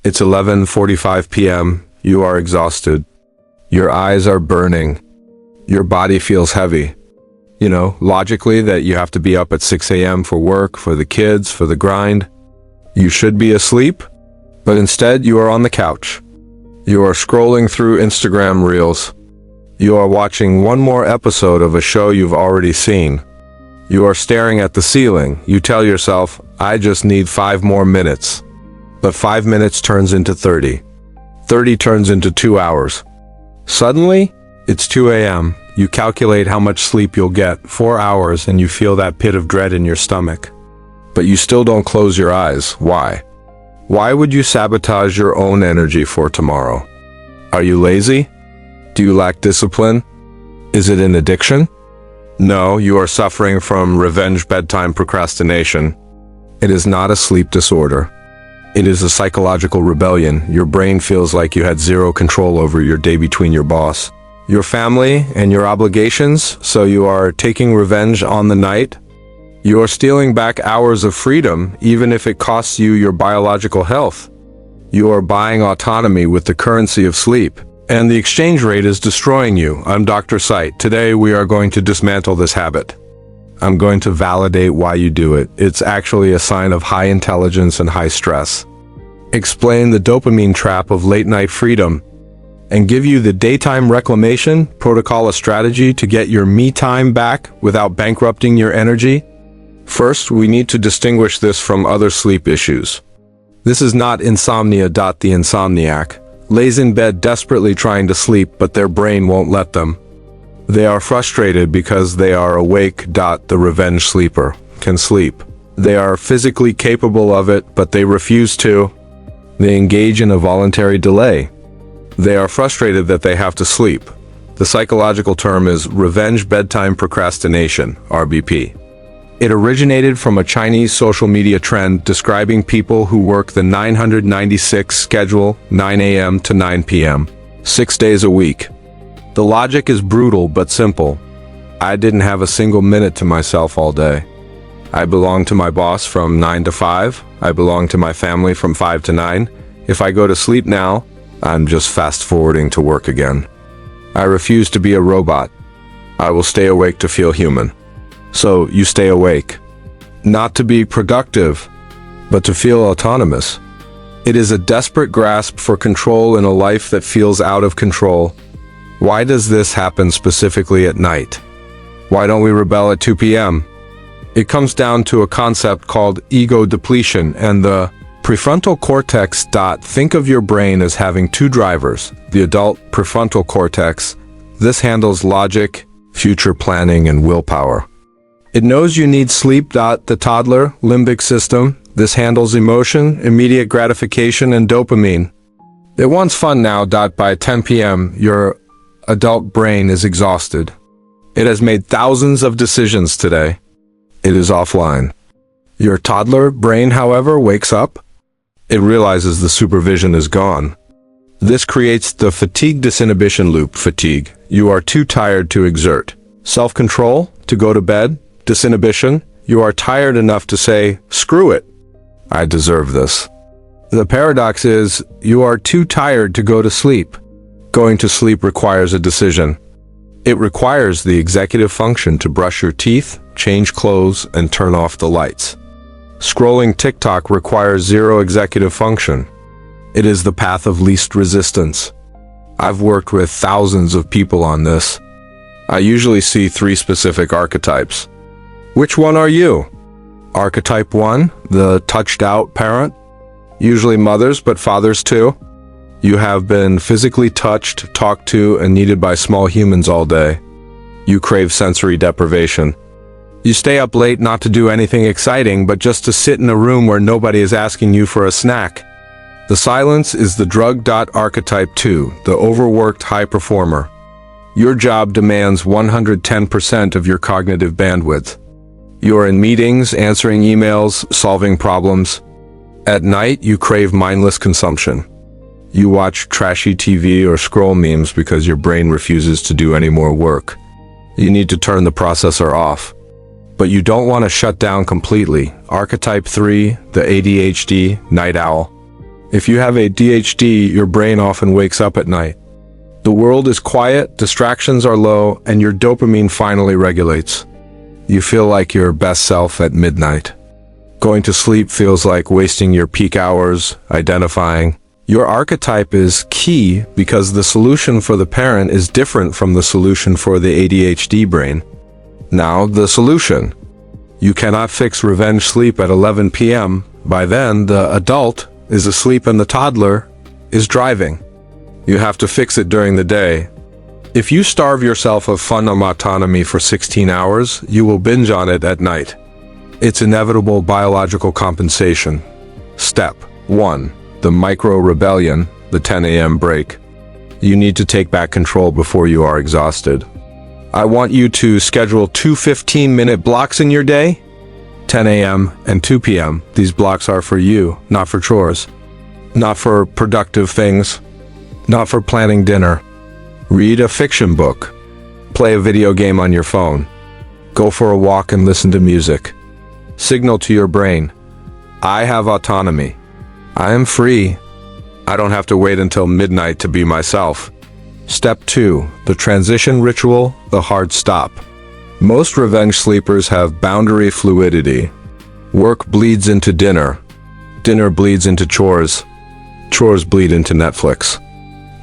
It's 11:45 p.m. You are exhausted. Your eyes are burning. Your body feels heavy. You know, logically that you have to be up at 6 a.m. for work, for the kids, for the grind. You should be asleep, but instead you are on the couch. You are scrolling through Instagram Reels. You are watching one more episode of a show you've already seen. You are staring at the ceiling. You tell yourself, I just need 5 more minutes. But 5 minutes turns into 30. 30 turns into 2 hours. Suddenly, it's 2 a.m. You calculate how much sleep you'll get, 4 hours, and you feel that pit of dread in your stomach. But you still don't close your eyes. Why? Why would you sabotage your own energy for tomorrow? Are you lazy? Do you lack discipline? Is it an addiction? No, you are suffering from Revenge Bedtime Procrastination. It is not a sleep disorder. It is a psychological rebellion. Your brain feels like you had zero control over your day between your boss, your family, and your obligations, so you are taking revenge on the night. You are stealing back hours of freedom, even if it costs you your biological health. You are buying autonomy with the currency of sleep, and the exchange rate is destroying you. I'm Dr. Sight. Today we are going to dismantle this habit. I'm going to validate why you do it. It's actually a sign of high intelligence and high stress. Explain the dopamine trap of late-night freedom, and give you the daytime reclamation protocol, a strategy to get your me time back without bankrupting your energy. First, we need to distinguish this from other sleep issues. This is not insomnia. The insomniac lays in bed desperately trying to sleep, but their brain won't let them. They are frustrated because they are awake. The revenge sleeper can sleep. They are physically capable of it, but they refuse to. They engage in a voluntary delay. They are frustrated that they have to sleep. The psychological term is Revenge Bedtime Procrastination, RBP. It originated from a Chinese social media trend describing people who work the 996 schedule, 9 a.m. to 9 p.m., 6 days a week. The logic is brutal but simple. I didn't have a single minute to myself all day. I belong to my boss from 9 to 5. I belong to my family from 5 to 9. If I go to sleep now, I'm just fast-forwarding to work again. I refuse to be a robot. I will stay awake to feel human. So you stay awake, not to be productive, but to feel autonomous. It is a desperate grasp for control in a life that feels out of control. Why does this happen specifically at night? Why don't we rebel at 2 p.m.? It comes down to a concept called ego depletion and the prefrontal cortex. Think of your brain as having 2 drivers. The adult prefrontal cortex. This handles logic, future planning, and willpower. It knows you need sleep. The toddler limbic system. This handles emotion, immediate gratification, and dopamine. It wants fun now. By 10 p.m., your adult brain is exhausted. It has made thousands of decisions today. It is offline. Your toddler brain, however, wakes up. It realizes the supervision is gone. This creates the Fatigue-Disinhibition Loop. Fatigue. You are too tired to exert. Self-control, to go to bed. Disinhibition. You are tired enough to say, screw it. I deserve this. The paradox is, you are too tired to go to sleep. Going to sleep requires a decision. It requires the executive function to brush your teeth, change clothes, and turn off the lights. Scrolling TikTok requires zero executive function. It is the path of least resistance. I've worked with thousands of people on this. I usually see 3 specific archetypes. Which one are you? Archetype 1, the touched-out parent. Usually mothers, but fathers too. You have been physically touched, talked to, and needed by small humans all day. You crave sensory deprivation. You stay up late not to do anything exciting, but just to sit in a room where nobody is asking you for a snack. The silence is the drug. Archetype 2, the overworked high performer. Your job demands 110% of your cognitive bandwidth. You are in meetings, answering emails, solving problems. At night, you crave mindless consumption. You watch trashy TV or scroll memes because your brain refuses to do any more work. You need to turn the processor off. But you don't want to shut down completely. Archetype 3, the ADHD Night Owl. If you have ADHD, your brain often wakes up at night. The world is quiet, distractions are low, and your dopamine finally regulates. You feel like your best self at midnight. Going to sleep feels like wasting your peak hours, identifying. Your archetype is key because the solution for the parent is different from the solution for the ADHD brain. Now, the solution. You cannot fix revenge sleep at 11 p.m. By then, the adult is asleep and the toddler is driving. You have to fix it during the day. If you starve yourself of fun and autonomy for 16 hours, you will binge on it at night. It's inevitable biological compensation. Step 1. The micro-rebellion, the 10 a.m. break. You need to take back control before you are exhausted. I want you to schedule 2 15-minute blocks in your day. 10 a.m. and 2 p.m. These blocks are for you, not for chores. Not for productive things. Not for planning dinner. Read a fiction book. Play a video game on your phone. Go for a walk and listen to music. Signal to your brain, I have autonomy. I am free. I don't have to wait until midnight to be myself. Step 2. The transition ritual, the hard stop. Most revenge sleepers have boundary fluidity. Work bleeds into dinner. Dinner bleeds into chores. Chores bleed into Netflix.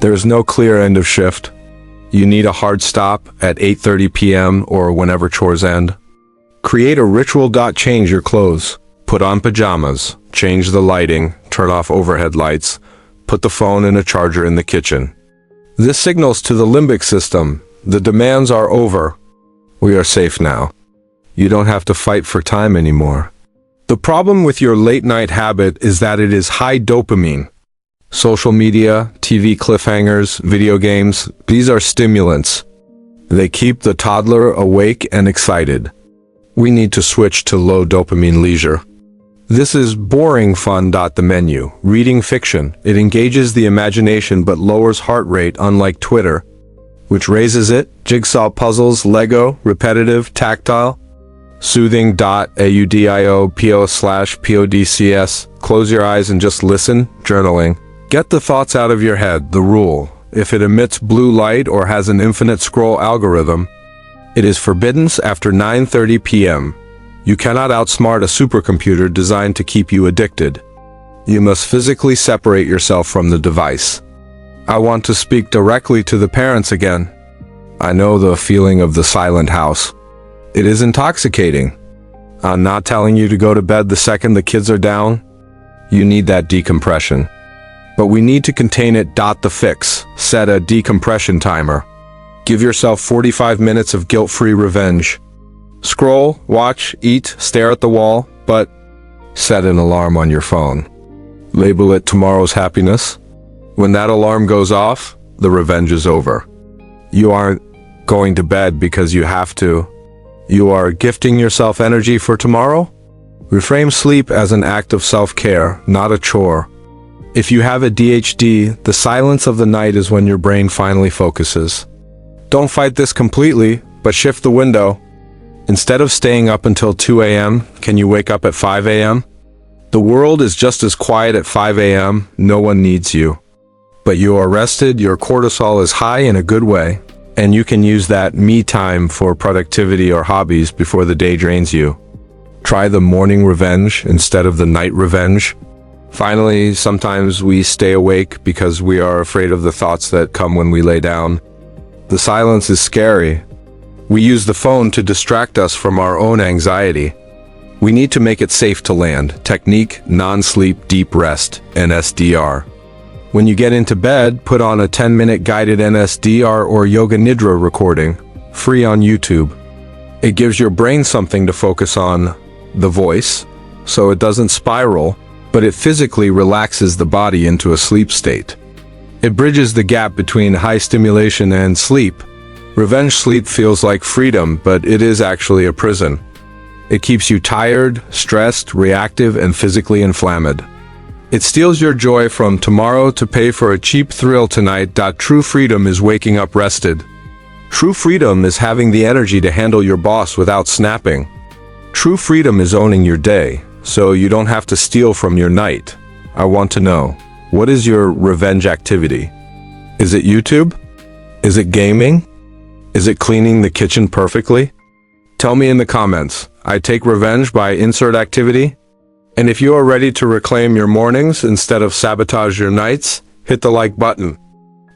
There is no clear end of shift. You need a hard stop at 8:30 p.m. or whenever chores end. Create a ritual. Change your clothes. Put on pajamas. Change the lighting. Turn off overhead lights. Put the phone and a charger in the kitchen. This signals to the limbic system. The demands are over. We are safe now. You don't have to fight for time anymore. The problem with your late night habit is that it is high dopamine. Social media, TV cliffhangers, video games, these are stimulants. They keep the toddler awake and excited. We need to switch to low-dopamine leisure. This is boring fun. The menu. Reading fiction. It engages the imagination but lowers heart rate, unlike Twitter, which raises it. Jigsaw puzzles, Lego, repetitive, tactile. Soothing. audio.podcs. Close your eyes and just listen. Journaling. Get the thoughts out of your head. The rule. If it emits blue light or has an infinite scroll algorithm, it is forbidden after 9:30 p.m. You cannot outsmart a supercomputer designed to keep you addicted. You must physically separate yourself from the device. I want to speak directly to the parents again. I know the feeling of the silent house. It is intoxicating. I'm not telling you to go to bed the second the kids are down. You need that decompression. But we need to contain it. The fix. Set a decompression timer. Give yourself 45 minutes of guilt-free revenge. Scroll, watch, eat, stare at the wall, but set an alarm on your phone. Label it tomorrow's happiness. When that alarm goes off, the revenge is over. You aren't going to bed because you have to. You are gifting yourself energy for tomorrow. Reframe sleep as an act of self-care, not a chore. If you have ADHD, the silence of the night is when your brain finally focuses. Don't fight this completely, but shift the window. Instead of staying up until 2 a.m., can you wake up at 5 a.m.? The world is just as quiet at 5 a.m., no one needs you. But you are rested, your cortisol is high in a good way, and you can use that me time for productivity or hobbies before the day drains you. Try the morning revenge instead of the night revenge. Finally, sometimes we stay awake because we are afraid of the thoughts that come when we lay down. The silence is scary. We use the phone to distract us from our own anxiety. We need to make it safe to land. Technique, non-sleep deep rest, NSDR. When you get into bed, put on a 10-minute guided NSDR or Yoga Nidra recording, free on YouTube. It gives your brain something to focus on, the voice, so it doesn't spiral, but it physically relaxes the body into a sleep state. It bridges the gap between high stimulation and sleep. Revenge sleep feels like freedom, but it is actually a prison. It keeps you tired, stressed, reactive, and physically inflamed. It steals your joy from tomorrow to pay for a cheap thrill tonight. True freedom is waking up rested. True freedom is having the energy to handle your boss without snapping. True freedom is owning your day, so you don't have to steal from your night. I want to know, What is your revenge activity? Is it YouTube? Is it gaming? Is it cleaning the kitchen perfectly? Tell me in the comments. I take revenge by insert activity. And if you are ready to reclaim your mornings instead of sabotage your nights, hit the like button.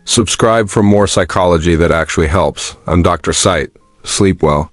Subscribe for more psychology that actually helps. I'm Dr. Sight. Sleep well.